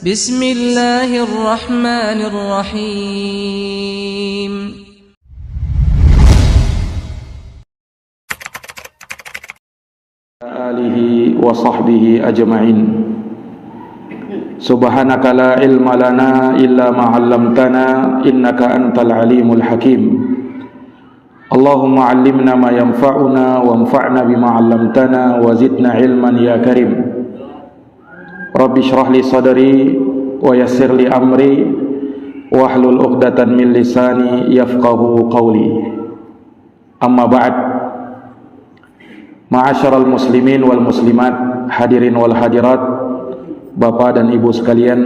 Bismillahirrahmanirrahim. Alihi wa sahbihi ajma'in. Subhanaka la ilma lana illa ma 'allamtana innaka antal alimul hakim. Allahumma 'allimna ma yanfa'una wanfa'na bima 'allamtana wa zidna ilman ya karim. Rabbi shrah li sadri wa yassir li amri wahlul 'uqdatan min lisani yafqahu qawli. Amma ba'd. Ma'asyiral muslimin wal muslimat, hadirin wal hadirat, Bapak dan Ibu sekalian,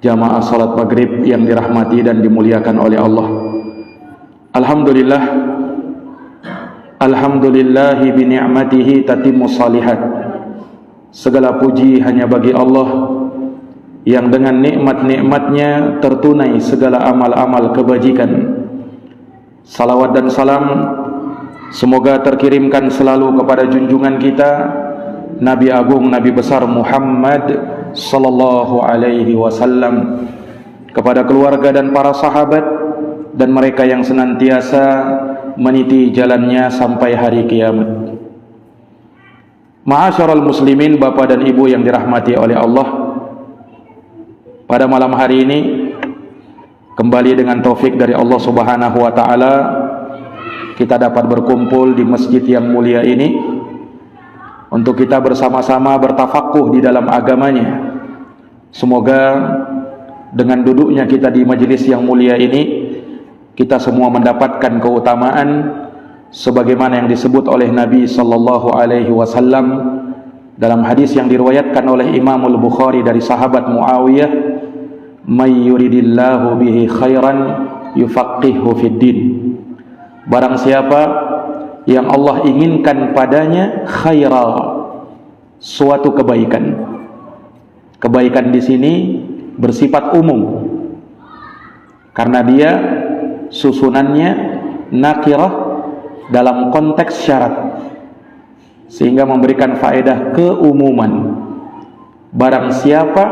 jamaah salat maghrib yang dirahmati dan dimuliakan oleh Allah. Alhamdulillahi bi ni'matihi tatimmu shalihat. Segala puji hanya bagi Allah yang dengan nikmat-nikmatnya tertunai segala amal-amal kebajikan. Salawat dan salam semoga terkirimkan selalu kepada junjungan kita Nabi Agung, Nabi besar Muhammad sallallahu alaihi wasallam, kepada keluarga dan para sahabat dan mereka yang senantiasa meniti jalannya sampai hari kiamat. Ma'asyiral muslimin, Bapak dan Ibu yang dirahmati oleh Allah, pada malam hari ini kembali dengan taufik dari Allah Subhanahu wa taala kita dapat berkumpul di masjid yang mulia ini untuk kita bersama-sama bertafakuh di dalam agamanya. Semoga dengan duduknya kita di majelis yang mulia ini, kita semua mendapatkan keutamaan sebagaimana yang disebut oleh Nabi sallallahu alaihi wasallam dalam hadis yang diriwayatkan oleh Imam Al-Bukhari dari sahabat Muawiyah, "May yuridillahu bihi khairan yufaqihu fid din." Barang siapa yang Allah inginkan padanya khaira, suatu kebaikan. Kebaikan di sini bersifat umum karena dia susunannya nakirah dalam konteks syarat, sehingga memberikan faedah keumuman. Barang siapa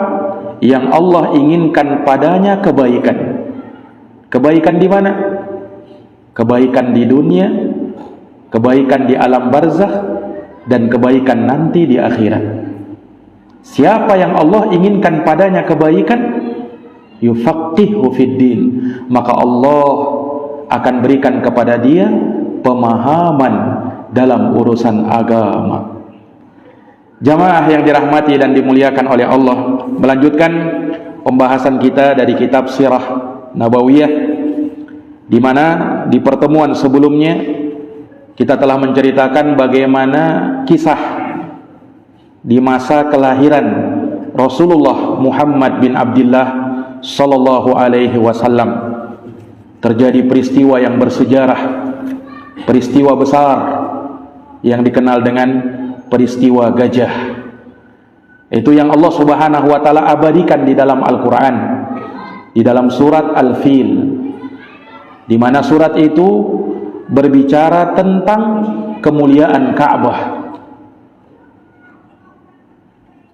yang Allah inginkan padanya kebaikan. Kebaikan di mana? Kebaikan di dunia, kebaikan di alam barzakh, dan kebaikan nanti di akhirat. Siapa yang Allah inginkan padanya kebaikan, yufaqihu fid din, maka Allah akan berikan kepada dia pemahaman dalam urusan agama. Jamaah yang dirahmati dan dimuliakan oleh Allah, melanjutkan pembahasan kita dari kitab Sirah Nabawiyah, di mana di pertemuan sebelumnya kita telah menceritakan bagaimana kisah di masa kelahiran Rasulullah Muhammad bin Abdullah sallallahu alaihi wasallam. Terjadi peristiwa yang bersejarah, peristiwa besar yang dikenal dengan peristiwa gajah. Itu yang Allah Subhanahu wa taala abadikan di dalam Al-Qur'an, di dalam surat Al-Fil, di mana surat itu berbicara tentang kemuliaan Ka'bah.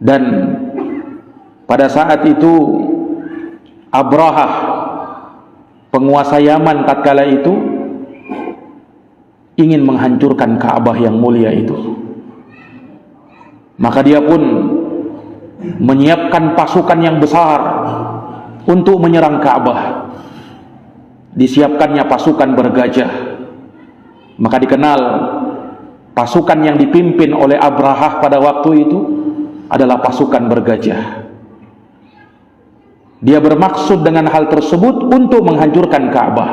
Dan pada saat itu Abrahah, penguasa Yaman tatkala itu, ingin menghancurkan Ka'bah yang mulia itu. Maka dia pun menyiapkan pasukan yang besar untuk menyerang Ka'bah. Disiapkannya pasukan bergajah. Maka dikenal pasukan yang dipimpin oleh Abrahah pada waktu itu adalah pasukan bergajah. Dia bermaksud dengan hal tersebut untuk menghancurkan Ka'bah.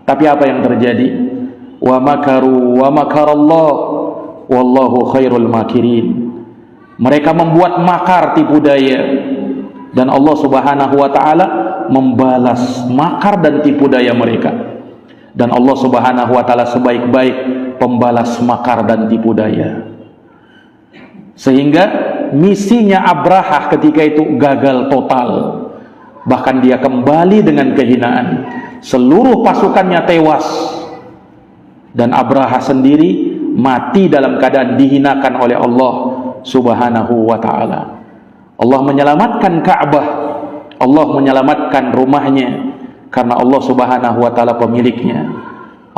Tapi apa yang terjadi? Wa makaru wa makarallah wallahu khairul makirin. Mereka membuat makar, tipu daya, dan Allah Subhanahu wa taala membalas makar dan tipu daya mereka. Dan Allah Subhanahu wa taala sebaik-baik pembalas makar dan tipu daya. Sehingga misinya Abrahah ketika itu gagal total. Bahkan dia kembali dengan kehinaan. Seluruh pasukannya tewas. Dan Abrahah sendiri mati dalam keadaan dihinakan oleh Allah Subhanahu wa ta'ala. Allah menyelamatkan Ka'bah, Allah menyelamatkan rumahnya, karena Allah subhanahu wa ta'ala pemiliknya.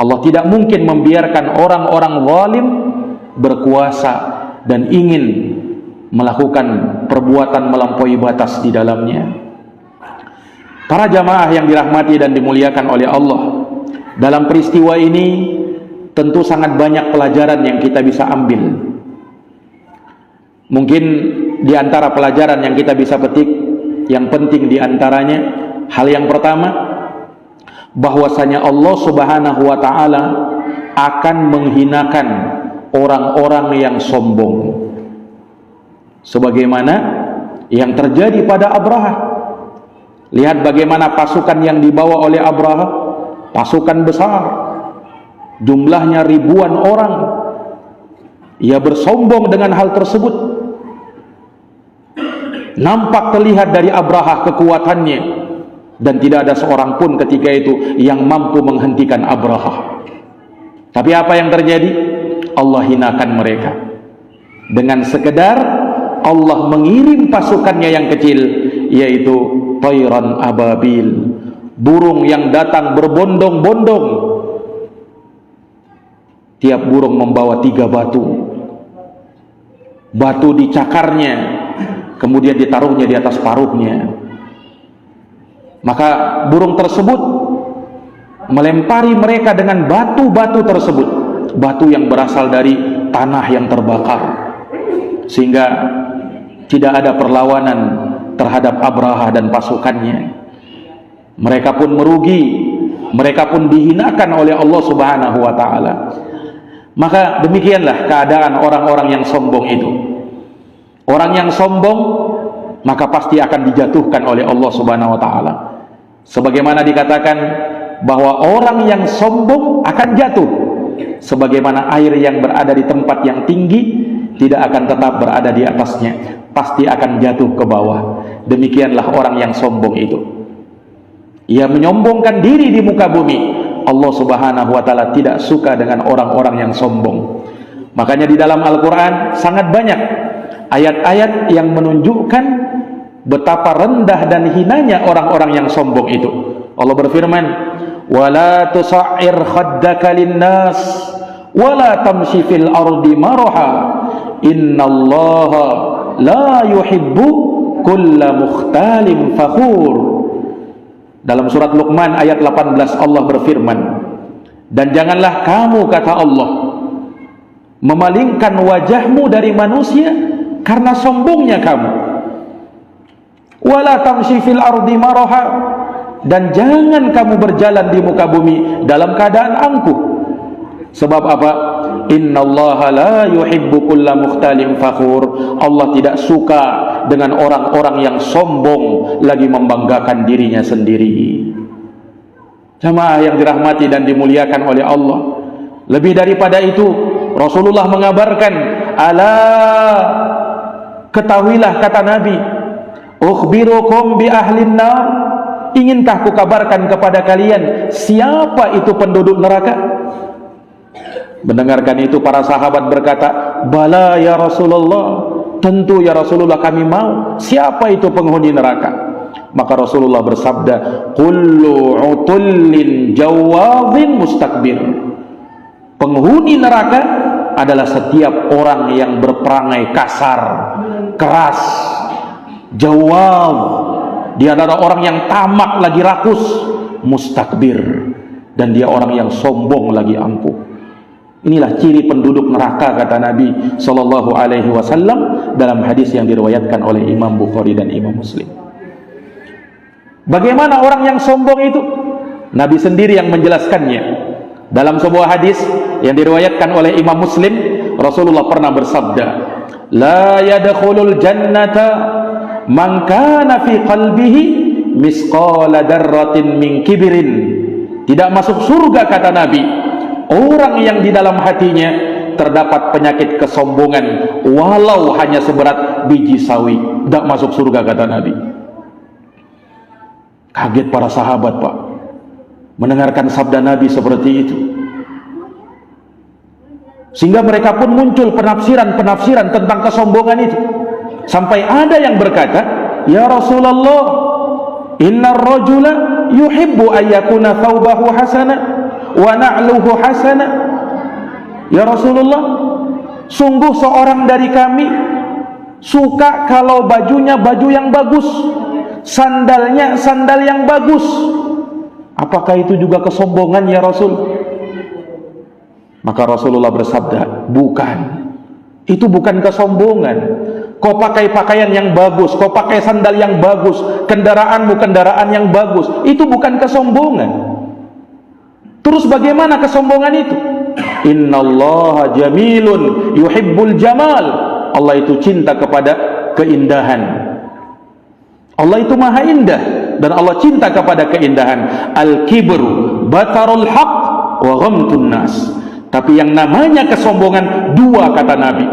Allah tidak mungkin membiarkan orang-orang zalim berkuasa dan ingin melakukan perbuatan melampaui batas di dalamnya. Para jamaah yang dirahmati dan dimuliakan oleh Allah, dalam peristiwa ini tentu sangat banyak pelajaran yang kita bisa ambil. Mungkin di antara pelajaran yang kita bisa petik, yang penting di antaranya, hal yang pertama, bahwasanya Allah subhanahu wa ta'ala akan menghinakan orang-orang yang sombong, sebagaimana yang terjadi pada Abraha. Lihat bagaimana pasukan yang dibawa oleh Abraha, pasukan besar, jumlahnya ribuan orang. Ia bersombong dengan hal tersebut. Nampak terlihat dari Abraha kekuatannya, dan tidak ada seorang pun ketika itu yang mampu menghentikan Abraha. Tapi apa yang terjadi? Allah hinakan mereka dengan sekedar Allah mengirim pasukannya yang kecil, yaitu Tayran ababil, burung yang datang berbondong-bondong. Tiap burung membawa 3 batu. Batu dicakarnya, kemudian ditaruhnya di atas paruhnya. Maka burung tersebut melempari mereka dengan batu-batu tersebut, batu yang berasal dari tanah yang terbakar, sehingga tidak ada perlawanan terhadap Abraha dan pasukannya. Mereka pun merugi, mereka pun dihinakan oleh Allah subhanahu wa ta'ala. Maka demikianlah keadaan orang-orang yang sombong itu. Orang yang sombong maka pasti akan dijatuhkan oleh Allah subhanahu wa ta'ala. Sebagaimana dikatakan bahwa orang yang sombong akan jatuh, sebagaimana air yang berada di tempat yang tinggi tidak akan tetap berada di atasnya, pasti akan jatuh ke bawah. Demikianlah orang yang sombong itu. Ia menyombongkan diri di muka bumi. Allah subhanahu wa ta'ala tidak suka dengan orang-orang yang sombong. Makanya di dalam Al-Quran sangat banyak ayat-ayat yang menunjukkan betapa rendah dan hinanya orang-orang yang sombong itu. Allah berfirman, "Wala tusa'ir khaddaka linnas wala tamshi fil ardi maraha innallaha la yuhibbu kulla mukhtalin fakhur." Dalam surat Luqman ayat 18 Allah berfirman, "Dan janganlah kamu," kata Allah, "memalingkan wajahmu dari manusia karena sombongnya kamu. Wala tamshi fil ardi maraha, dan jangan kamu berjalan di muka bumi dalam keadaan angkuh." Sebab apa? Innallaha la yuhibbu kulla mukhtalin fakhur. Allah tidak suka dengan orang-orang yang sombong lagi membanggakan dirinya sendiri. Jamaah yang dirahmati dan dimuliakan oleh Allah, lebih daripada itu Rasulullah mengabarkan, "Ala, ketahuilah," kata Nabi, "ukhbirukum bi ahlin nar." Ingintah kukabarkan kepada kalian siapa itu penduduk neraka? Mendengarkan itu para sahabat berkata, "Bala ya Rasulullah, tentu ya Rasulullah kami mau. Siapa itu penghuni neraka?" Maka Rasulullah bersabda, "Kullu utullin jawadhin mustakbir." Penghuni neraka adalah setiap orang yang berperangai kasar, keras, jawab. Dia adalah orang yang tamak lagi rakus, mustakbir, dan dia orang yang sombong lagi angkuh. Inilah ciri penduduk neraka, kata Nabi sallallahu alaihi wasallam dalam hadis yang diriwayatkan oleh Imam Bukhari dan Imam Muslim. Bagaimana orang yang sombong itu? Nabi sendiri yang menjelaskannya. Dalam sebuah hadis yang diriwayatkan oleh Imam Muslim, Rasulullah pernah bersabda, "La yadkhulul jannata man kana fi qalbihi misqala darratin min kibrin." Tidak masuk surga, kata Nabi, orang yang di dalam hatinya terdapat penyakit kesombongan walau hanya seberat biji sawi. Tidak masuk surga, kata Nabi. Kaget para sahabat, Pak, mendengarkan sabda Nabi seperti itu. Sehingga mereka pun muncul penafsiran-penafsiran tentang kesombongan itu. Sampai ada yang berkata, "Ya Rasulullah, innar rajula yuhibbu ayyakuna thawbahu hasana wa na'luhu hasana." Ya Rasulullah, sungguh seorang dari kami suka kalau bajunya baju yang bagus, sandalnya sandal yang bagus. Apakah itu juga kesombongan ya Rasul? Maka Rasulullah bersabda, bukan. Itu bukan kesombongan. Kau pakai pakaian yang bagus, kau pakai sandal yang bagus, kendaraanmu kendaraan yang bagus, itu bukan kesombongan. Terus bagaimana kesombongan itu? Innallaha jamilun yuhibbul jamal. Allah itu cinta kepada keindahan. Allah itu maha indah dan Allah cinta kepada keindahan. Al-kibru batarul haq wa ghamtun nas. Tapi yang namanya kesombongan dua, kata Nabi.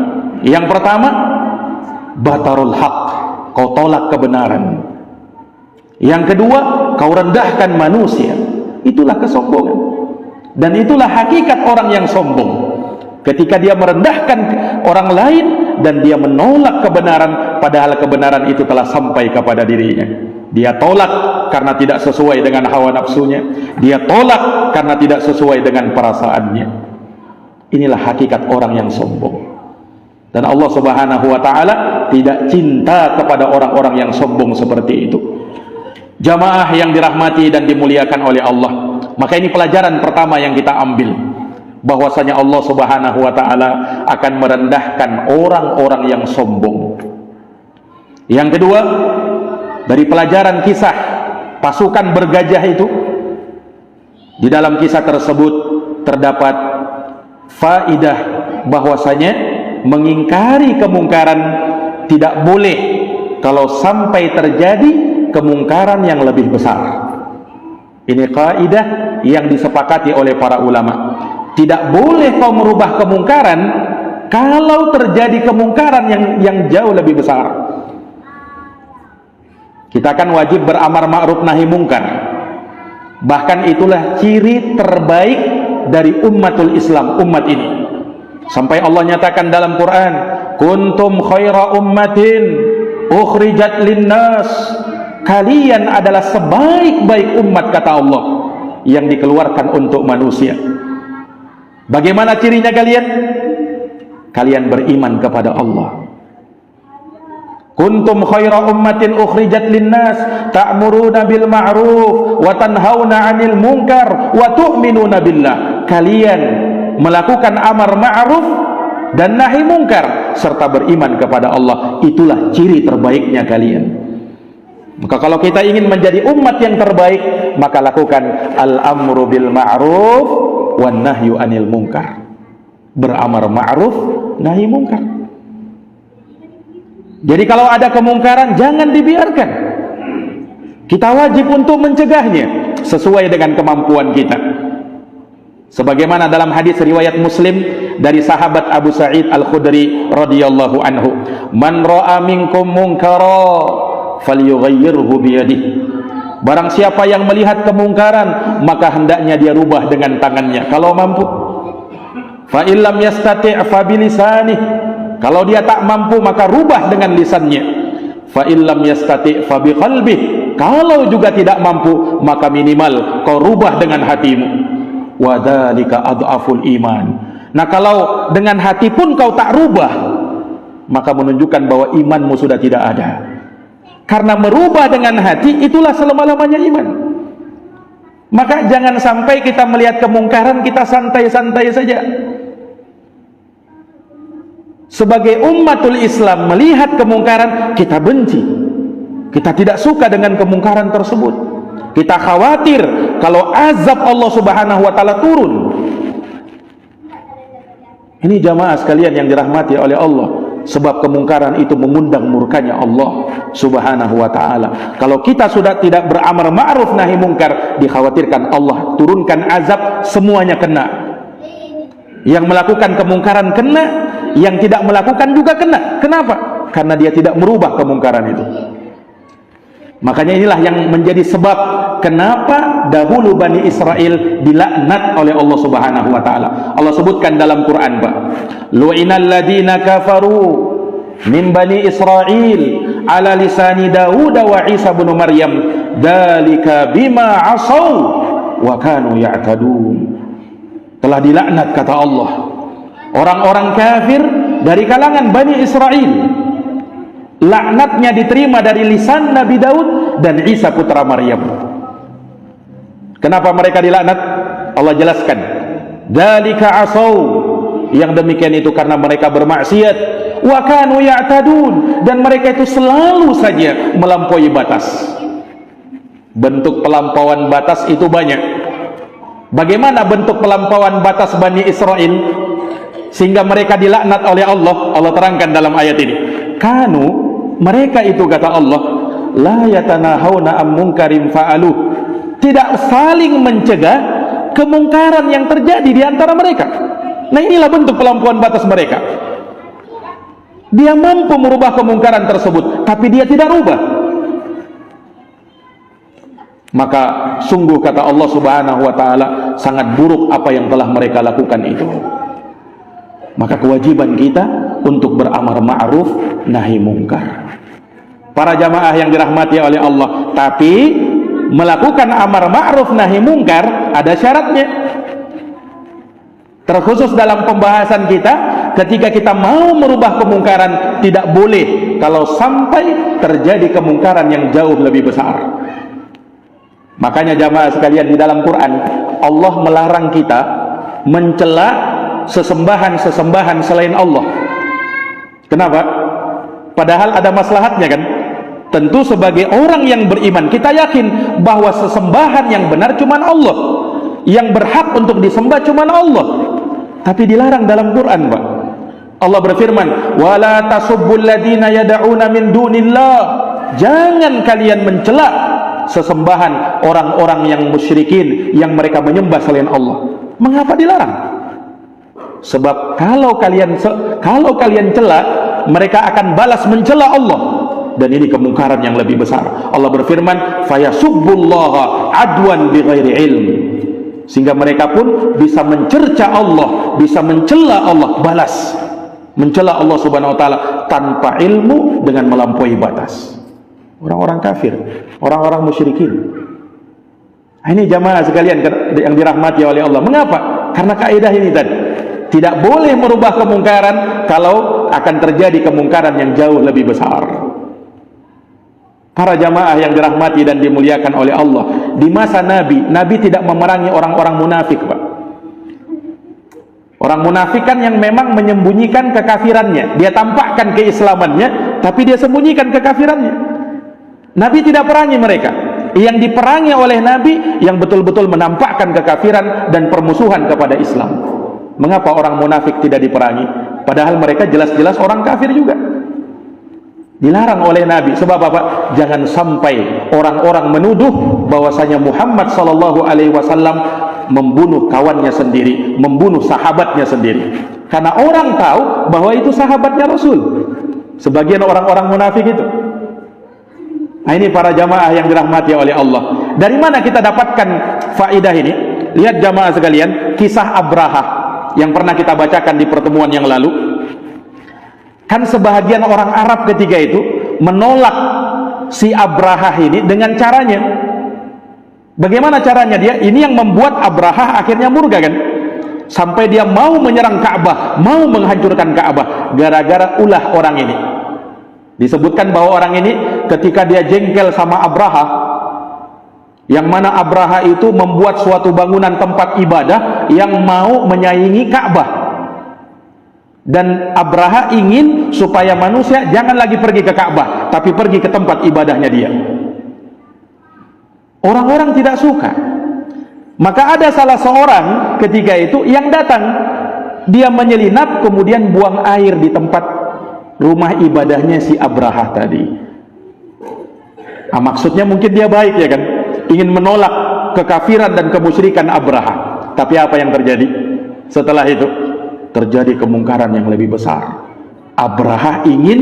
Yang pertama, batarul haq, kau tolak kebenaran. Yang kedua, kau rendahkan manusia. Itulah kesombongan. Dan itulah hakikat orang yang sombong. Ketika dia merendahkan orang lain dan dia menolak kebenaran, padahal kebenaran itu telah sampai kepada dirinya. Dia tolak karena tidak sesuai dengan hawa nafsunya. Dia tolak karena tidak sesuai dengan perasaannya. Inilah hakikat orang yang sombong. Dan Allah Subhanahu wa ta'ala tidak cinta kepada orang-orang yang sombong seperti itu. Jamaah yang dirahmati dan dimuliakan oleh Allah, maka ini pelajaran pertama yang kita ambil, bahwasanya Allah Subhanahu wa ta'ala akan merendahkan orang-orang yang sombong. Yang kedua, dari pelajaran kisah pasukan bergajah itu, di dalam kisah tersebut terdapat faidah bahwasanya mengingkari kemungkaran tidak boleh kalau sampai terjadi kemungkaran yang lebih besar. Ini kaidah yang disepakati oleh para ulama. Tidak boleh kau merubah kemungkaran kalau terjadi kemungkaran yang jauh lebih besar. Kita kan wajib beramar ma'ruf nahi mungkar. Bahkan itulah ciri terbaik dari ummatul Islam, umat ini. Sampai Allah nyatakan dalam Quran, kuntum khaira ummatin ukhrijat linnas. Kalian adalah sebaik-baik umat, kata Allah, yang dikeluarkan untuk manusia. Bagaimana cirinya kalian? Kalian beriman kepada Allah. Kuntum khaira ummatin ukhrijat linnas ta'muruna bil ma'ruf wa tanhauna 'anil munkar wa tu'minuna billah. Kalian melakukan amar ma'ruf dan nahi munkar serta beriman kepada Allah. Itulah ciri terbaiknya kalian. Maka kalau kita ingin menjadi umat yang terbaik, maka lakukan al-amru bil ma'ruf wan nahyu 'anil munkar. Beramar ma'ruf, nahi munkar. Jadi kalau ada kemungkaran, jangan dibiarkan. Kita wajib untuk mencegahnya sesuai dengan kemampuan kita. Sebagaimana dalam hadis riwayat Muslim dari sahabat Abu Sa'id Al-Khudri radhiyallahu anhu, "Man ra'a minkum munkara falyughayyirhu biyadihi." Barang siapa yang melihat kemungkaran, maka hendaknya dia rubah dengan tangannya kalau mampu. Fa illam yastati' fa bilisanihi. Kalau dia tak mampu, maka rubah dengan lisannya. Fa illam yastati' fa biqalbihi. Kalau juga tidak mampu, maka minimal kau rubah dengan hatimu. Wa dzalika adhaful iman. Nah, kalau dengan hati pun kau tak rubah, maka menunjukkan bahwa imanmu sudah tidak ada. Karena merubah dengan hati itulah selama-lamanya iman. Maka jangan sampai kita melihat kemungkaran kita santai-santai saja. Sebagai ummatul Islam, melihat kemungkaran kita benci, kita tidak suka dengan kemungkaran tersebut. Kita khawatir kalau azab Allah Subhanahu wa ta'ala turun. Ini jamaah sekalian yang dirahmati oleh Allah, sebab kemungkaran itu mengundang murkanya Allah Subhanahu wa ta'ala. Kalau kita sudah tidak beramar ma'ruf nahi mungkar, dikhawatirkan Allah turunkan azab, semuanya kena. Yang melakukan kemungkaran kena, yang tidak melakukan juga kena. Kenapa? Karena dia tidak merubah kemungkaran itu. Makanya inilah yang menjadi sebab kenapa dahulu Bani Israel dilaknat oleh Allah Subhanahu wa ta'ala. Allah sebutkan dalam Quran, Pak, lu'inal ladina kafaru min bani Israil ala lisani Daud wa Isa bin Maryam dalika bima asaw wa kanu ya'tadun. Telah dilaknat, kata Allah, orang-orang kafir dari kalangan Bani Israel. Laknatnya diterima dari lisan Nabi Daud dan Isa putra Maryam. Kenapa mereka dilaknat? Allah jelaskan, dzalika asaw, yang demikian itu karena mereka bermaksiat, wa kanu ya'tadun, dan mereka itu selalu saja melampaui batas. Bentuk pelampauan batas itu banyak. Bagaimana bentuk pelampauan batas Bani Israel sehingga mereka dilaknat oleh Allah? Allah terangkan dalam ayat ini. Kanu, mereka itu, kata Allah, la yatanahawna am munkarin fa'aluh, tidak saling mencegah kemungkaran yang terjadi di antara mereka. Nah, inilah bentuk pelampauan batas mereka. Dia mampu merubah kemungkaran tersebut, tapi dia tidak rubah. Maka sungguh, kata Allah Subhanahu wa ta'ala, sangat buruk apa yang telah mereka lakukan itu. Maka kewajiban kita untuk beramar ma'ruf nahi mungkar. Para jamaah yang dirahmati oleh Allah, tapi melakukan amar ma'ruf nahi mungkar ada syaratnya. Terkhusus dalam pembahasan kita, ketika kita mau merubah kemungkaran, tidak boleh kalau sampai terjadi kemungkaran yang jauh lebih besar. Makanya jamaah sekalian, di dalam Quran Allah melarang kita mencela sesembahan-sesembahan selain Allah. Kenapa? Padahal ada maslahatnya kan? Tentu sebagai orang yang beriman kita yakin bahwa sesembahan yang benar cuma Allah, yang berhak untuk disembah cuma Allah. Tapi dilarang dalam Quran, Pak. Allah berfirman, wala tasubbul ladina yad'una min dunillah, jangan kalian mencela sesembahan orang-orang yang musyrikin yang mereka menyembah selain Allah. Mengapa dilarang? Sebab kalau kalian cela, mereka akan balas mencela Allah, dan ini kemungkaran yang lebih besar. Allah berfirman, fayasubbullaha adwan bighairi ilm, sehingga mereka pun bisa mencerca Allah, bisa mencela Allah, balas mencela Allah Subhanahu wa ta'ala tanpa ilmu, dengan melampaui batas. Orang-orang kafir, orang-orang musyrikin. Ini jamaah sekalian yang dirahmati oleh Allah. Mengapa? Karena kaidah ini tadi, tidak boleh merubah kemungkaran kalau akan terjadi kemungkaran yang jauh lebih besar. Para jamaah yang dirahmati dan dimuliakan oleh Allah, di masa Nabi tidak memerangi orang-orang munafik, Pak. Orang munafik kan yang memang menyembunyikan kekafirannya. Dia tampakkan keislamannya, tapi dia sembunyikan kekafirannya. Nabi tidak perangi mereka. Yang diperangi oleh Nabi yang betul-betul menampakkan kekafiran dan permusuhan kepada Islam. Mengapa orang munafik tidak diperangi? Padahal mereka jelas-jelas orang kafir juga. Dilarang oleh Nabi. Sebab apa? Jangan sampai orang-orang menuduh bahwasanya Muhammad sallallahu alaihi wasallam membunuh kawannya sendiri, membunuh sahabatnya sendiri. Karena orang tahu bahwa itu sahabatnya Rasul. Sebagian orang-orang munafik itu. Nah, ini para jamaah yang dirahmati oleh Allah. Dari mana kita dapatkan faedah ini? Lihat jamaah sekalian, kisah Abraha yang pernah kita bacakan di pertemuan yang lalu. Kan sebahagian orang Arab ketika itu menolak si Abraha ini dengan caranya. Bagaimana caranya dia? Ini yang membuat Abraha akhirnya murka kan? Sampai dia mau menyerang Ka'bah, mau menghancurkan Ka'bah gara-gara ulah orang ini. Disebutkan bahwa orang ini ketika dia jengkel sama Abraha, yang mana Abraha itu membuat suatu bangunan tempat ibadah yang mau menyaingi Ka'bah, dan Abraha ingin supaya manusia jangan lagi pergi ke Ka'bah, tapi pergi ke tempat ibadahnya dia. Orang-orang tidak suka. Maka ada salah seorang ketika itu yang datang, dia menyelinap kemudian buang air di tempat rumah ibadahnya si Abraha tadi. Nah, maksudnya mungkin dia baik ya kan, ingin menolak kekafiran dan kemusyrikan Abraha. Tapi apa yang terjadi? Setelah itu terjadi kemungkaran yang lebih besar. Abraha ingin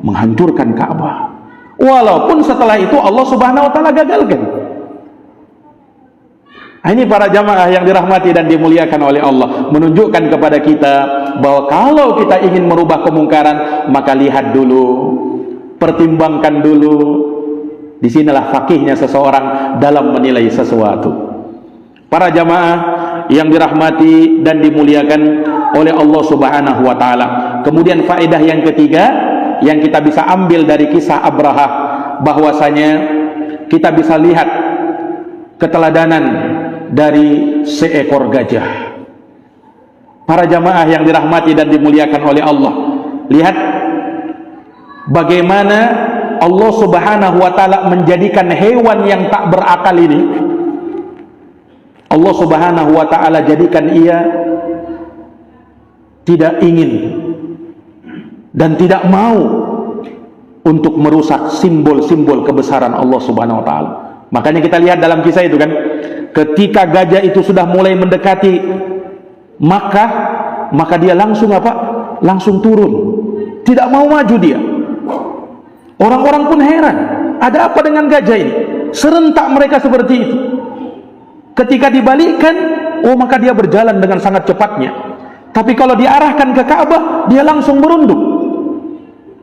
menghancurkan Ka'bah. Walaupun setelah itu Allah Subhanahu wa ta'ala gagalkan. Ini para jamaah yang dirahmati dan dimuliakan oleh Allah, menunjukkan kepada kita bahwa kalau kita ingin merubah kemungkaran, maka lihat dulu, pertimbangkan dulu. Disinilah fakihnya seseorang dalam menilai sesuatu. Para jamaah yang dirahmati dan dimuliakan oleh Allah Subhanahu wa taala. Kemudian faedah yang ketiga yang kita bisa ambil dari kisah Abrahah, bahwasanya kita bisa lihat keteladanan dari seekor gajah. Para jamaah yang dirahmati dan dimuliakan oleh Allah, lihat bagaimana Allah Subhanahu wa taala menjadikan hewan yang tak berakal ini, Allah Subhanahu wa taala jadikan ia tidak ingin dan tidak mau untuk merusak simbol-simbol kebesaran Allah Subhanahu wa taala. Makanya kita lihat dalam kisah itu kan, ketika gajah itu sudah mulai mendekati Makkah, maka dia langsung apa? Langsung turun. Tidak mau maju dia. Orang-orang pun heran, ada apa dengan gajah ini? Serentak mereka seperti itu. Ketika dibalikkan, oh maka dia berjalan dengan sangat cepatnya. Tapi kalau diarahkan ke Ka'bah, dia langsung merunduk.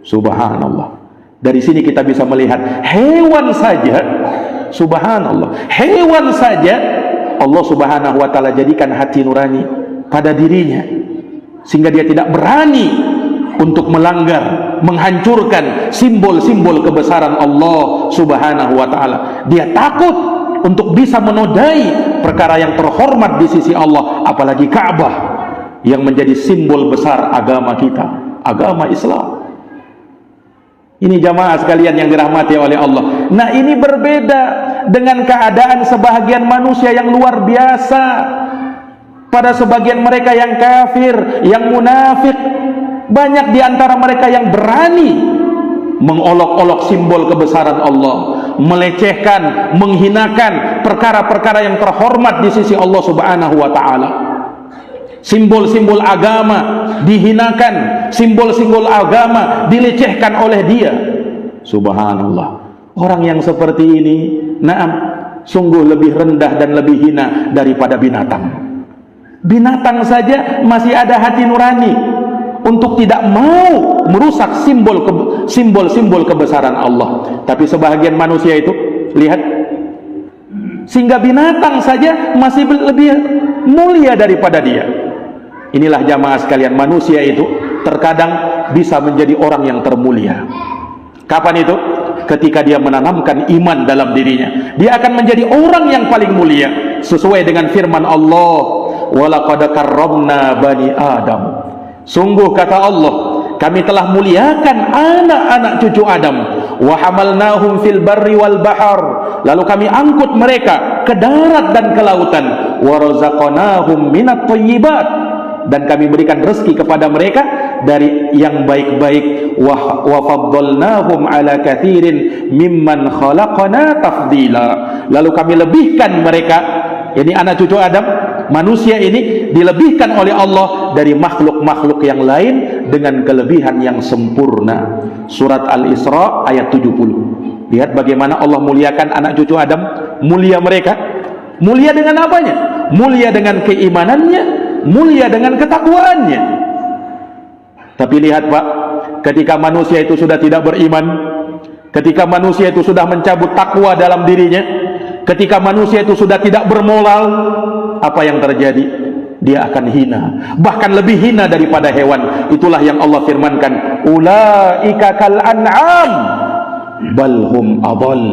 Subhanallah. Dari sini kita bisa melihat hewan saja, subhanallah, hewan saja Allah Subhanahu wa taala jadikan hati nurani pada dirinya, sehingga dia tidak berani untuk melanggar, menghancurkan simbol-simbol kebesaran Allah Subhanahu wa taala. Dia takut untuk bisa menodai perkara yang terhormat di sisi Allah, apalagi Ka'bah yang menjadi simbol besar agama kita, agama Islam. Ini jamaah sekalian yang dirahmati oleh Allah. Nah, ini berbeda dengan keadaan sebahagian manusia yang luar biasa. Pada sebagian mereka yang kafir, yang munafik, banyak di antara mereka yang berani mengolok-olok simbol kebesaran Allah, melecehkan, menghinakan perkara-perkara yang terhormat di sisi Allah Subhanahu wa taala. Simbol-simbol agama dihinakan, simbol-simbol agama dilecehkan oleh dia. Subhanallah. Orang yang seperti ini, naam, sungguh lebih rendah dan lebih hina daripada binatang. Binatang saja masih ada hati nurani untuk tidak mau merusak simbol-simbol kebesaran Allah. Tapi sebahagian manusia itu, lihat, sehingga binatang saja masih lebih mulia daripada dia. Inilah jamaah sekalian, manusia itu terkadang bisa menjadi orang yang termulia. Kapan itu? Ketika dia menanamkan iman dalam dirinya, dia akan menjadi orang yang paling mulia sesuai dengan firman Allah, walaqad karramna bani Adam. Sungguh kata Allah, kami telah muliakan anak-anak cucu Adam. Wa hamalnahum fil barri wal bahr. Lalu kami angkut mereka ke darat dan ke lautan. Wa razaqnahum minat thayyibat. Dan kami berikan rezeki kepada mereka dari yang baik-baik. Wa faddalnahum ala katsirin mimman khalaqna tafdila. Lalu kami lebihkan mereka, ini anak cucu Adam, manusia ini dilebihkan oleh Allah dari makhluk-makhluk yang lain dengan kelebihan yang sempurna. Surat Al-Isra ayat 70. Lihat bagaimana Allah muliakan anak cucu Adam. Mulia mereka, mulia dengan apanya? Mulia dengan keimanannya, mulia dengan ketakwaannya. Tapi lihat Pak, ketika manusia itu sudah tidak beriman, ketika manusia itu sudah mencabut takwa dalam dirinya, ketika manusia itu sudah tidak bermoral, apa yang terjadi? Dia akan hina, bahkan lebih hina daripada hewan. Itulah yang Allah firmankan, ulaika kal an'am balhum adall.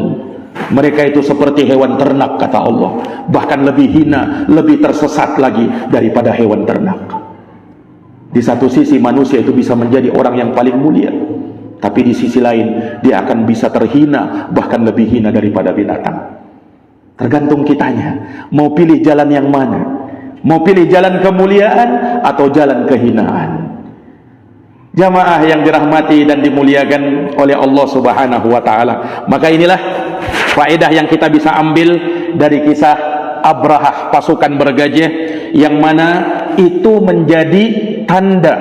Mereka itu seperti hewan ternak, kata Allah, bahkan lebih hina, lebih tersesat lagi daripada hewan ternak. Di satu sisi manusia itu bisa menjadi orang yang paling mulia, tapi di sisi lain dia akan bisa terhina, bahkan lebih hina daripada binatang. Tergantung kitanya, mau pilih jalan yang mana, mau pilih jalan kemuliaan atau jalan kehinaan. Jamaah yang dirahmati dan dimuliakan oleh Allah Subhanahu wa taala. Maka inilah faedah yang kita bisa ambil dari kisah Abrahah, pasukan bergajah, yang mana itu menjadi tanda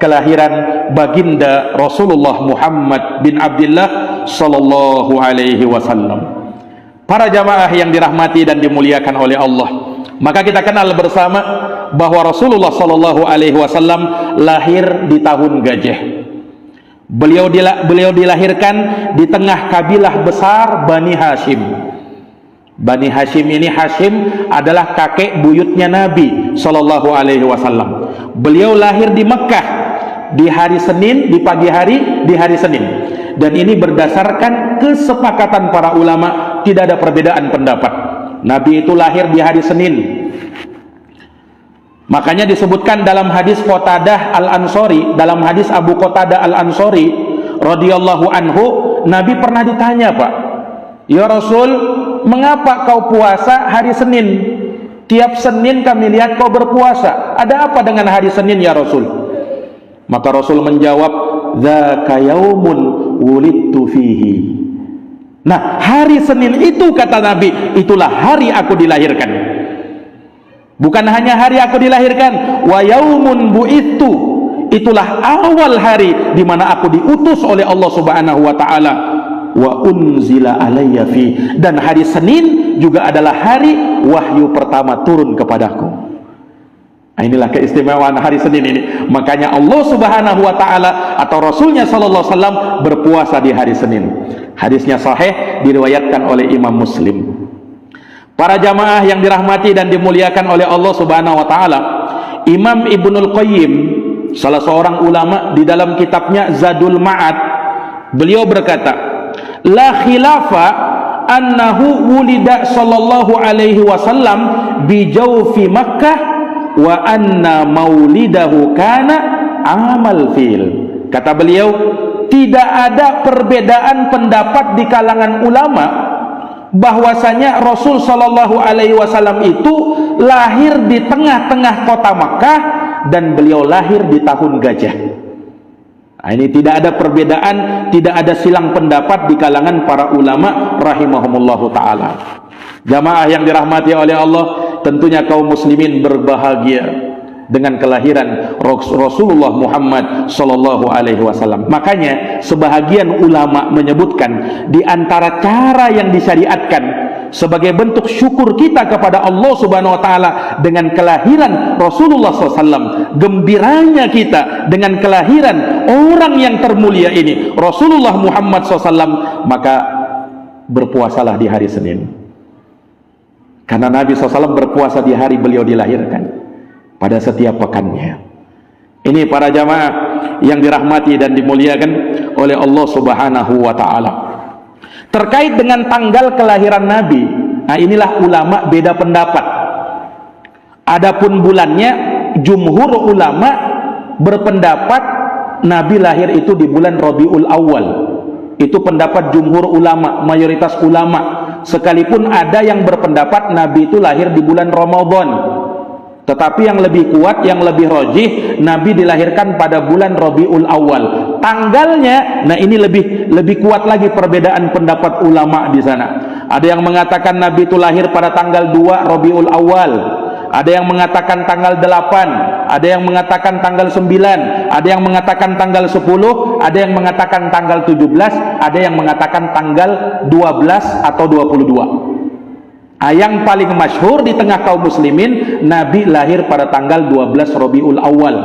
kelahiran baginda Rasulullah Muhammad bin Abdullah sallallahu alaihi wasallam. Para jamaah yang dirahmati dan dimuliakan oleh Allah, maka kita kenal bersama bahwa Rasulullah Shallallahu Alaihi Wasallam lahir di tahun gajah. Beliau dilahirkan di tengah kabilah besar Bani Hashim. Bani Hashim ini, Hashim adalah kakek buyutnya Nabi Shallallahu Alaihi Wasallam. Beliau lahir di Mekah di hari Senin, di pagi hari, di hari Senin. Dan ini berdasarkan kesepakatan para ulama, tidak ada perbedaan pendapat. Nabi itu lahir di hari Senin. Makanya disebutkan dalam hadis Qatadah Al-Ansori, dalam hadis Abu Qatadah Al-Ansori radhiyallahu anhu, Nabi pernah ditanya, Pak, ya Rasul, mengapa kau puasa hari Senin? Tiap Senin kami lihat kau berpuasa. Ada apa dengan hari Senin ya Rasul? Maka Rasul menjawab, dzaka yaumun wulidtu fihi. Nah, hari Senin itu, kata Nabi, itulah hari aku dilahirkan. Bukan hanya hari aku dilahirkan, wa yaumun bu'ittu, itulah awal hari di mana aku diutus oleh Allah Subhanahu wa taala, wa unzila alayya fi, dan hari Senin juga adalah hari wahyu pertama turun kepadaku. Nah, inilah keistimewaan hari Senin ini. Makanya Allah Subhanahu wa taala atau Rasulnya sallallahu alaihi wasallam berpuasa di hari Senin. Hadisnya sahih, diriwayatkan oleh Imam Muslim. Para jamaah yang dirahmati dan dimuliakan oleh Allah Subhanahu wa taala, Imam Ibnul Qayyim, salah seorang ulama, di dalam kitabnya Zadul Ma'ad, beliau berkata, la khilafa annahu wulida sallallahu alaihi wasallam bi jawfi Makkah wa anna maulidahu kana amal fil. Kata beliau, tidak ada perbedaan pendapat di kalangan ulama bahwasanya Rasul Shallallahu Alaihi Wasallam itu lahir di tengah-tengah kota Makkah dan beliau lahir di tahun gajah. Nah, ini tidak ada perbedaan, tidak ada silang pendapat di kalangan para ulama rahimahumullahu taala. Jamaah yang dirahmati oleh Allah, tentunya kaum muslimin berbahagia dengan kelahiran Rasulullah Muhammad sallallahu alaihi wasallam. Makanya sebahagian ulama menyebutkan di antara cara yang disyariatkan sebagai bentuk syukur kita kepada Allah Subhanahu wa taala dengan kelahiran Rasulullah SAW, gembiranya kita dengan kelahiran orang yang termulia ini, Rasulullah Muhammad SAW, maka berpuasalah di hari Senin. Karena Nabi SAW berpuasa di hari beliau dilahirkan, pada setiap pekannya. Ini para jamaah yang dirahmati dan dimuliakan oleh Allah Subhanahu wa taala. Terkait dengan tanggal kelahiran Nabi, nah inilah ulama beda pendapat. Adapun bulannya, jumhur ulama berpendapat Nabi lahir itu di bulan Rabiul Awal. Itu pendapat jumhur ulama, mayoritas ulama. Sekalipun ada yang berpendapat Nabi itu lahir di bulan Ramadan. Tetapi yang lebih kuat, yang lebih rajih, Nabi dilahirkan pada bulan Rabiul Awal. Tanggalnya, nah ini lebih kuat lagi perbedaan pendapat ulama di sana. Ada yang mengatakan Nabi itu lahir pada tanggal 2 Rabiul Awal. Ada yang mengatakan tanggal 8, ada yang mengatakan tanggal 9, ada yang mengatakan tanggal 10, ada yang mengatakan tanggal 17, ada yang mengatakan tanggal 12 atau 22. Yang paling masyhur di tengah kaum muslimin, Nabi lahir pada tanggal 12 Rabiul Awal.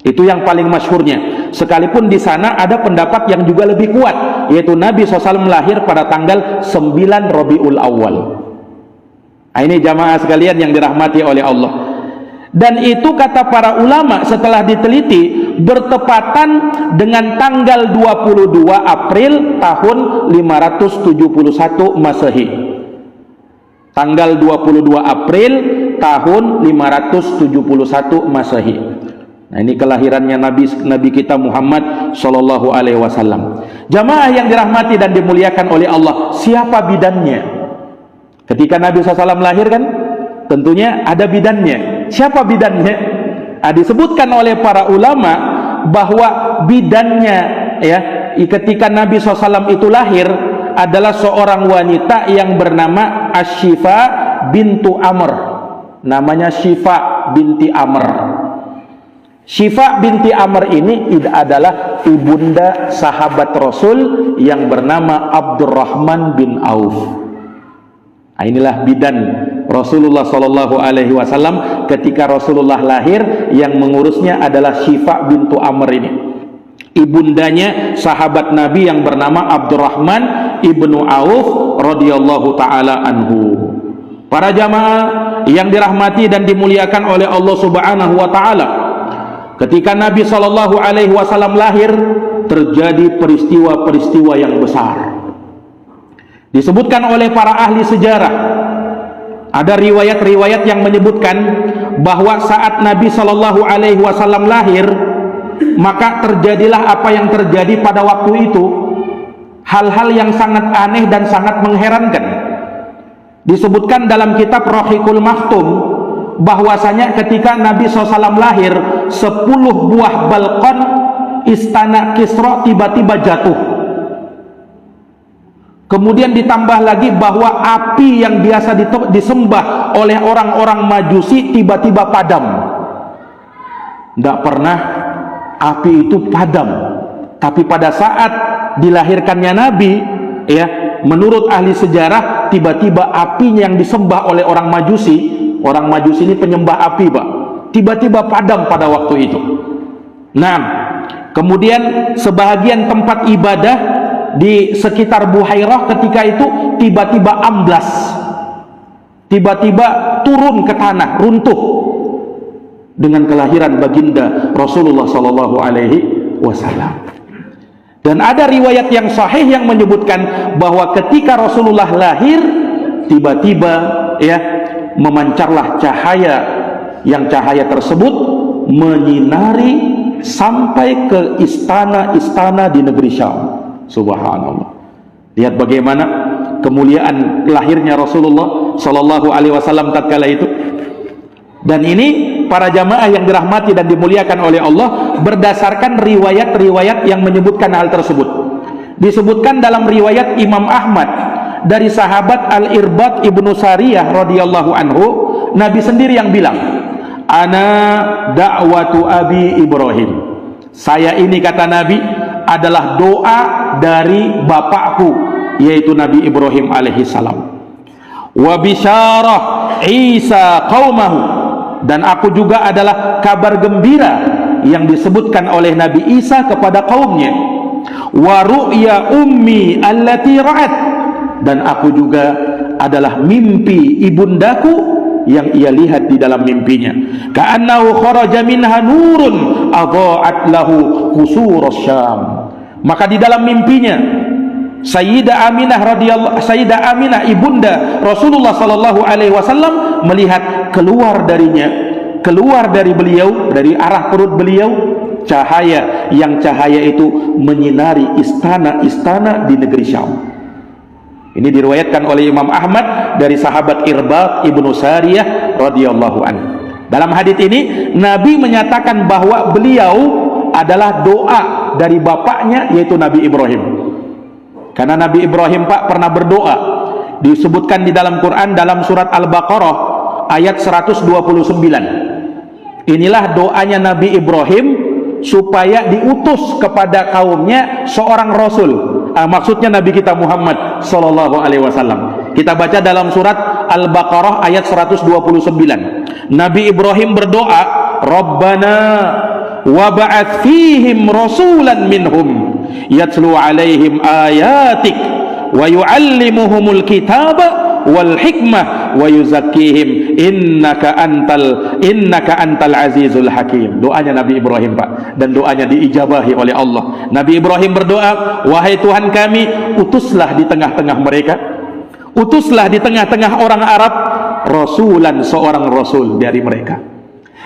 Itu yang paling masyhurnya. Sekalipun di sana ada pendapat yang juga lebih kuat, yaitu Nabi SAW lahir pada tanggal 9 Rabiul Awal. Ini jamaah sekalian yang dirahmati oleh Allah. Dan itu kata para ulama setelah diteliti bertepatan dengan tanggal 22 April tahun 571 Masehi. Tanggal 22 April tahun 571 Masehi. Nah, ini kelahirannya Nabi kita Muhammad sallallahu alaihi wasallam. Jamaah yang dirahmati dan dimuliakan oleh Allah, siapa bidannya? Ketika Nabi SAW lahir kan, tentunya ada bidannya. Siapa bidannya? Disebutkan oleh para ulama bahwa bidannya, ya, ketika Nabi SAW itu lahir adalah seorang wanita yang bernama Ashifa bintu Amr. Namanya Syifa binti Amr. Syifa binti Amr ini adalah ibunda sahabat Rasul yang bernama Abdurrahman bin Auf. Nah, inilah bidan Rasulullah Shallallahu Alaihi Wasallam ketika Rasulullah lahir, yang mengurusnya adalah Syifa bintu Amr ini, ibundanya sahabat Nabi yang bernama Abdurrahman ibnu Auf radhiyallahu taala anhu. Para jamaah yang dirahmati dan dimuliakan oleh Allah Subhanahu wa taala, ketika Nabi Shallallahu Alaihi Wasallam lahir, terjadi peristiwa-peristiwa yang besar. Disebutkan oleh para ahli sejarah, ada riwayat-riwayat yang menyebutkan bahwa saat Nabi Shallallahu Alaihi Wasallam lahir, maka terjadilah apa yang terjadi pada waktu itu, hal-hal yang sangat aneh dan sangat mengherankan. Disebutkan dalam kitab Rahiqul Maktum bahwasanya ketika Nabi SAW lahir, 10 buah balkon istana Kisra tiba-tiba jatuh. Kemudian ditambah lagi bahwa api yang biasa disembah oleh orang-orang Majusi tiba-tiba padam. Tidak pernah api itu padam. Tapi pada saat dilahirkannya Nabi, ya, menurut ahli sejarah, tiba-tiba apinya yang disembah oleh orang Majusi ini penyembah api, Pak, tiba-tiba padam pada waktu itu. Nah, kemudian sebahagian tempat ibadah di sekitar Buhairah ketika itu tiba-tiba amblas, tiba-tiba turun ke tanah, runtuh dengan kelahiran baginda Rasulullah Sallallahu Alaihi Wasallam. Dan ada riwayat yang sahih yang menyebutkan bahwa ketika Rasulullah lahir, tiba-tiba ya memancarlah cahaya, yang cahaya tersebut menyinari sampai ke istana-istana di negeri Syam. Subhanallah. Lihat bagaimana kemuliaan lahirnya Rasulullah Sallallahu Alaihi Wasallam tatkala itu. Dan ini para jamaah yang dirahmati dan dimuliakan oleh Allah, berdasarkan riwayat-riwayat yang menyebutkan hal tersebut. Disebutkan dalam riwayat Imam Ahmad dari sahabat Al-Irbad ibnu Sariyah radhiyallahu anhu, Nabi sendiri yang bilang, "Ana da'watu Abi Ibrahim." Saya ini, kata Nabi, adalah doa dari bapakku, yaitu Nabi Ibrahim alaihi salam. Wa bisyarah Isa qaumahu, dan aku juga adalah kabar gembira yang disebutkan oleh Nabi Isa kepada kaumnya. Wa ru'ya ummi allati ra'at, dan aku juga adalah mimpi ibundaku yang ia lihat di dalam mimpinya. Ka'annahu kharaja minha nurun adha'at lahu qusur Syam. Maka di dalam mimpinya Sayyidah Aminah ibunda Rasulullah Sallallahu Alaihi Wasallam melihat keluar dari beliau, dari arah perut beliau, cahaya, yang cahaya itu menyinari istana-istana di negeri Syam. Ini diriwayatkan oleh Imam Ahmad dari sahabat Irbad ibnu Sariyah radhiyallahu anhu. Dalam hadits ini Nabi menyatakan bahwa beliau adalah doa dari bapaknya, yaitu Nabi Ibrahim. Karena Nabi Ibrahim, Pak, pernah berdoa. Disebutkan di dalam Quran dalam surat Al-Baqarah ayat 129. Inilah doanya Nabi Ibrahim supaya diutus kepada kaumnya seorang rasul. Maksudnya Nabi kita Muhammad Sallallahu Alaihi Wasallam. Kita baca dalam surat Al-Baqarah ayat 129. Nabi Ibrahim berdoa, Rabbana wab'ats fihim rasulan minhum yatlu alaihim ayatik wa yuallimuhumul kitaba wal hikmah wa yuzakkihim innaka antal azizul hakim. Doanya Nabi Ibrahim, Pak, dan doanya diijabahi oleh Allah. Nabi Ibrahim berdoa, wahai Tuhan kami, utuslah di tengah-tengah mereka, utuslah di tengah-tengah orang Arab rasulan, seorang rasul dari mereka,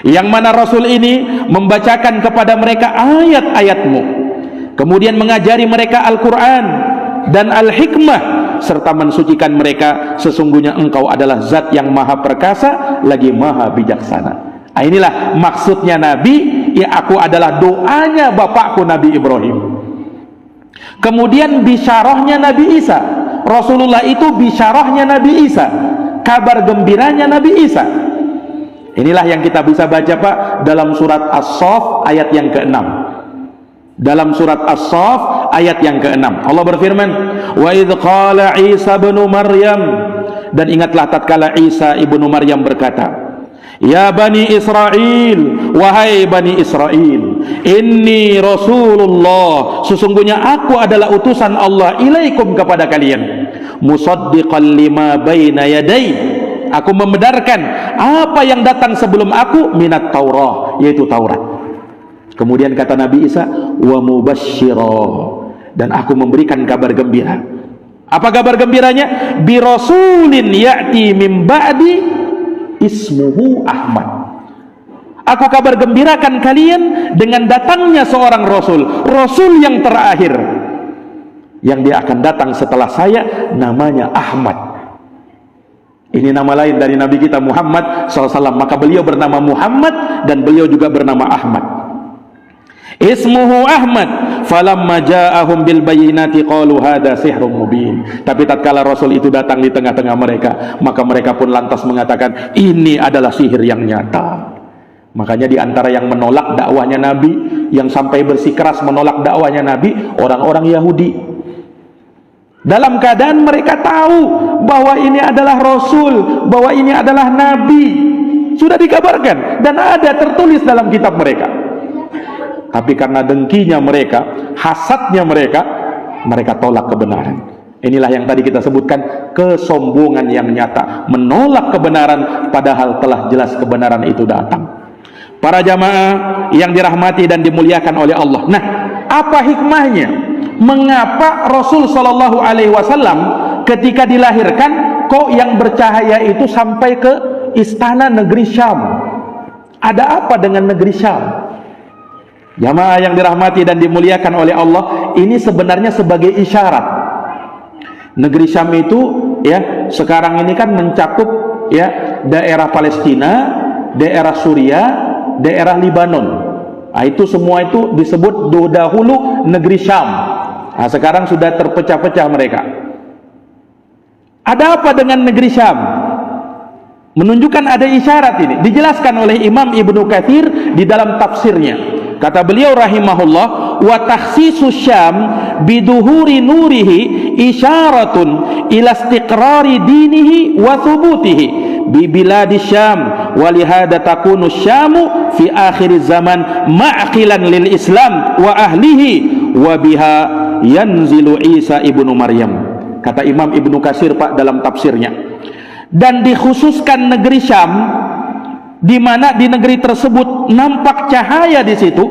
yang mana rasul ini membacakan kepada mereka ayat-ayatmu, kemudian mengajari mereka Al-Quran dan Al-Hikmah, serta mensucikan mereka, sesungguhnya engkau adalah zat yang maha perkasa lagi maha bijaksana. Inilah maksudnya Nabi, ya, aku adalah doanya bapakku Nabi Ibrahim. Kemudian bisyarahnya Nabi Isa, Rasulullah itu bisyarahnya Nabi Isa, kabar gembiranya Nabi Isa. Inilah yang kita bisa baca, Pak, dalam surat As-Saff ayat yang ke-6. Dalam surat As-Saff ayat yang ke-6 Allah berfirman, wa idh qala Isa bin Maryam, Dan ingatlah tatkala Isa ibnu Maryam berkata, "Ya Bani Israel, wahai Bani Israel, inni Rasulullah, sesungguhnya aku adalah utusan Allah ilaikum kepada kalian, musaddiqan lima baina yadai, aku membenarkan apa yang datang sebelum aku, minat Taurah, yaitu Taurat." Kemudian kata Nabi Isa, "Wa mubasysyira, dan aku memberikan kabar gembira." Apa kabar gembiranya? "Bi rasulin ya'ti min ba'di ismuhu Ahmad." Aku kabar gembirakan kalian dengan datangnya seorang Rasul yang terakhir, yang dia akan datang setelah saya, namanya Ahmad. Ini nama lain dari Nabi kita Muhammad SAW. Maka beliau bernama Muhammad dan beliau juga bernama Ahmad. Ismuhu Ahmad, falamma ja'ahum bil bayyinati qalu hadza sihrun mubin. Tapi tatkala Rasul itu datang di tengah-tengah mereka, maka mereka pun lantas mengatakan, ini adalah sihir yang nyata. Makanya di antara yang menolak dakwahnya Nabi, yang sampai bersikeras menolak dakwahnya Nabi, orang-orang Yahudi. Dalam keadaan mereka tahu bahwa ini adalah Rasul, bahwa ini adalah Nabi, sudah dikabarkan dan ada tertulis dalam kitab mereka. Tapi karena dengkinya mereka, hasadnya mereka, mereka tolak kebenaran. Inilah yang tadi kita sebutkan, kesombongan yang nyata, menolak kebenaran padahal telah jelas kebenaran itu datang. Para jamaah yang dirahmati dan dimuliakan oleh Allah. Nah, apa hikmahnya? Mengapa Rasul Shallallahu Alaihi Wasallam ketika dilahirkan kok yang bercahaya itu sampai ke istana negeri Syam? Ada apa dengan negeri Syam? Jamaah yang dirahmati dan dimuliakan oleh Allah, ini sebenarnya sebagai isyarat. Negeri Syam itu ya sekarang ini kan mencakup ya daerah Palestina, daerah Suriah, daerah Libanon. Nah, itu semua itu disebut dahulu negeri Syam. Nah, sekarang sudah terpecah-pecah mereka. Ada apa dengan negeri Syam? Menunjukkan ada isyarat ini. Dijelaskan oleh Imam Ibnu Katsir di dalam tafsirnya. Kata beliau rahimahullah, wa takhsisu Syam biduhuri nurihi isyaratun ila istiqrari dinihi wa thubutihi bi biladi Syam, wa lihada takunu Syamu fi akhir zaman ma'qilan lil Islam wa ahlihi wa biha yanzilu Isa ibnu Maryam. Kata Imam Ibnu Katsir Pak dalam tafsirnya, dan dikhususkan negeri Syam, di mana di negeri tersebut nampak cahaya di situ,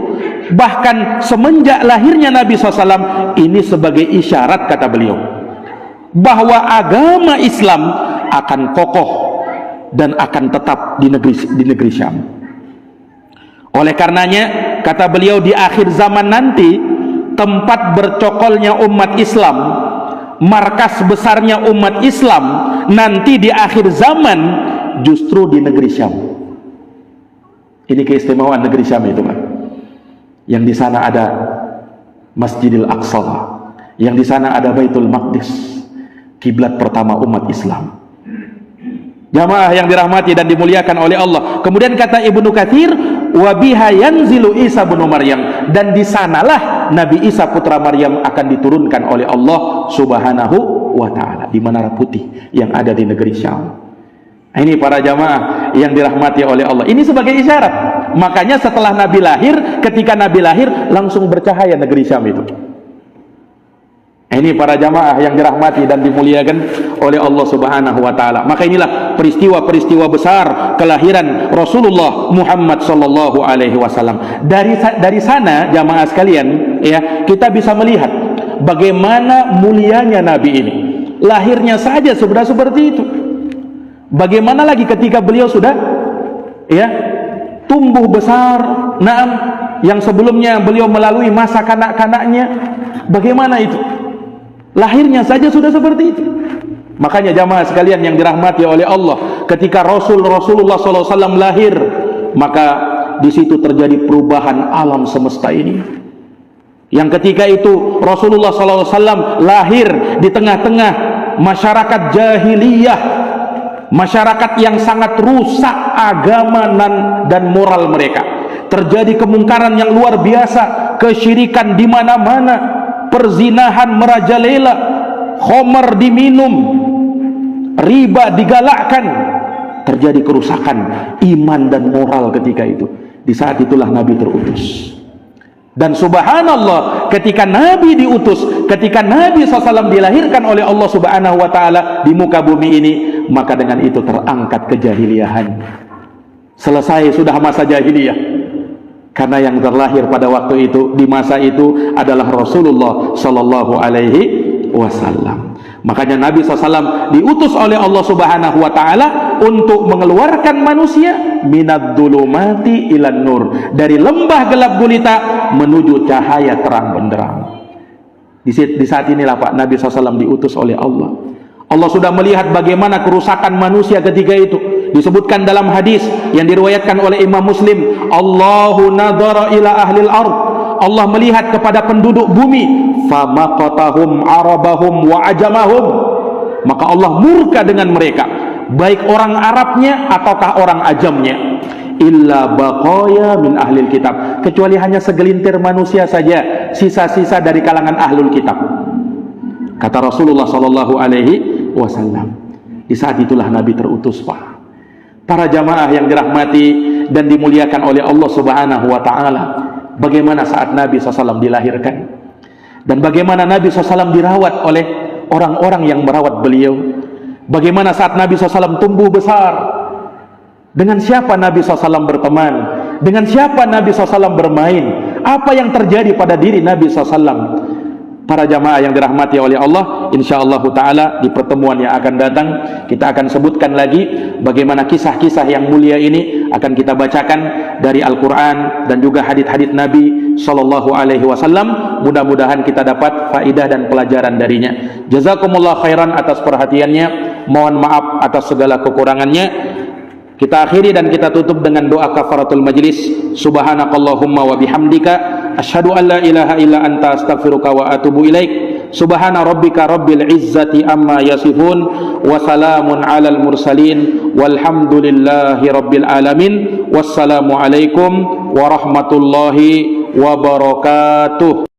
bahkan semenjak lahirnya Nabi SAW, ini sebagai isyarat kata beliau bahwa agama Islam akan kokoh dan akan tetap di negeri Syam. Oleh karenanya kata beliau, di akhir zaman nanti tempat bercokolnya umat Islam, markas besarnya umat Islam nanti di akhir zaman justru di negeri Syam. Ini keistimewaan negeri Syam itu kan, yang di sana ada Masjidil Aqsa, yang di sana ada Baitul Maqdis, kiblat pertama umat Islam. Jamaah yang dirahmati dan dimuliakan oleh Allah. Kemudian kata Ibnu Katsir, wa biha yanzilu Isa bin Maryam, dan di sanalah Nabi Isa putra Maryam akan diturunkan oleh Allah Subhanahu wa taala di Menara Putih yang ada di negeri Syam. Ini para jamaah yang dirahmati oleh Allah, ini sebagai isyarat. Makanya setelah Nabi lahir, ketika Nabi lahir langsung bercahaya negeri Syam itu. Ini para jamaah yang dirahmati dan dimuliakan oleh Allah Subhanahu wa taala. Maka inilah peristiwa-peristiwa besar kelahiran Rasulullah Muhammad sallallahu alaihi wasallam. Dari sana jamaah sekalian, ya, kita bisa melihat bagaimana mulianya Nabi ini. Lahirnya saja sudah seperti itu. Bagaimana lagi ketika beliau sudah ya tumbuh besar, naam, yang sebelumnya beliau melalui masa kanak-kanaknya, bagaimana itu? Lahirnya saja sudah seperti itu. Makanya jamaah sekalian yang dirahmati oleh Allah, ketika Rasulullah SAW lahir, maka di situ terjadi perubahan alam semesta ini. Yang ketika itu Rasulullah SAW lahir di tengah-tengah masyarakat jahiliyah, masyarakat yang sangat rusak agama dan moral mereka. Terjadi kemungkaran yang luar biasa, kesyirikan di mana-mana, perzinahan merajalela, khamar diminum, riba digalakkan, terjadi kerusakan iman dan moral ketika itu. Di saat itulah Nabi terutus. Dan subhanallah, ketika Nabi diutus, ketika Nabi SAW dilahirkan oleh Allah Subhanahu wa Ta'ala di muka bumi ini, maka dengan itu terangkat kejahiliahan. Selesai sudah masa jahiliyah. Karena yang terlahir pada waktu itu, di masa itu adalah Rasulullah Sallallahu Alaihi Wasallam. Makanya Nabi SAW diutus oleh Allah Subhanahu wa Ta'ala untuk mengeluarkan manusia minad dhulumati ilan nur, dari lembah gelap gulita menuju cahaya terang benderang. Di saat inilah Pak, Nabi SAW diutus oleh Allah. Allah sudah melihat bagaimana kerusakan manusia ketika itu. Disebutkan dalam hadis yang diriwayatkan oleh Imam Muslim, Allahu nadhara ila ahlil ard, Allah melihat kepada penduduk bumi, famaqatahum arabahum wa ajamahum, maka Allah murka dengan mereka, baik orang Arabnya ataukah orang ajamnya. Illa baqaya min ahlil kitab, kecuali hanya segelintir manusia saja, sisa-sisa dari kalangan ahlul kitab, kata Rasulullah Sallallahu Alaihi Wasallam. Di saat itulah Nabi terutus Pak. Para jamaah yang dirahmati dan dimuliakan oleh Allah Subhanahu wa Ta'ala, bagaimana saat Nabi SAW dilahirkan, dan bagaimana Nabi SAW dirawat oleh orang-orang yang merawat beliau, bagaimana saat Nabi SAW tumbuh besar, dengan siapa Nabi SAW berteman, dengan siapa Nabi SAW bermain, apa yang terjadi pada diri Nabi SAW. Para jamaah yang dirahmati oleh Allah, insyaallah ta'ala di pertemuan yang akan datang kita akan sebutkan lagi bagaimana kisah-kisah yang mulia ini akan kita bacakan dari Al-Quran dan juga hadits-hadits Nabi Sallallahu Alaihi Wasallam. Mudah-mudahan kita dapat faidah dan pelajaran darinya. Jazakumullah khairan atas perhatiannya, mohon maaf atas segala kekurangannya. Kita akhiri dan kita tutup dengan doa kafaratul majlis. Subhanakallahumma wa bihamdika asyhadu an la ilaha illa anta astaghfiruka wa atubu ilaik. Subhana rabbika rabbil izzati amma yasifun wa salamun alal mursalin walhamdulillahi rabbil alamin. Wassalamu alaikum warahmatullahi wabarakatuh.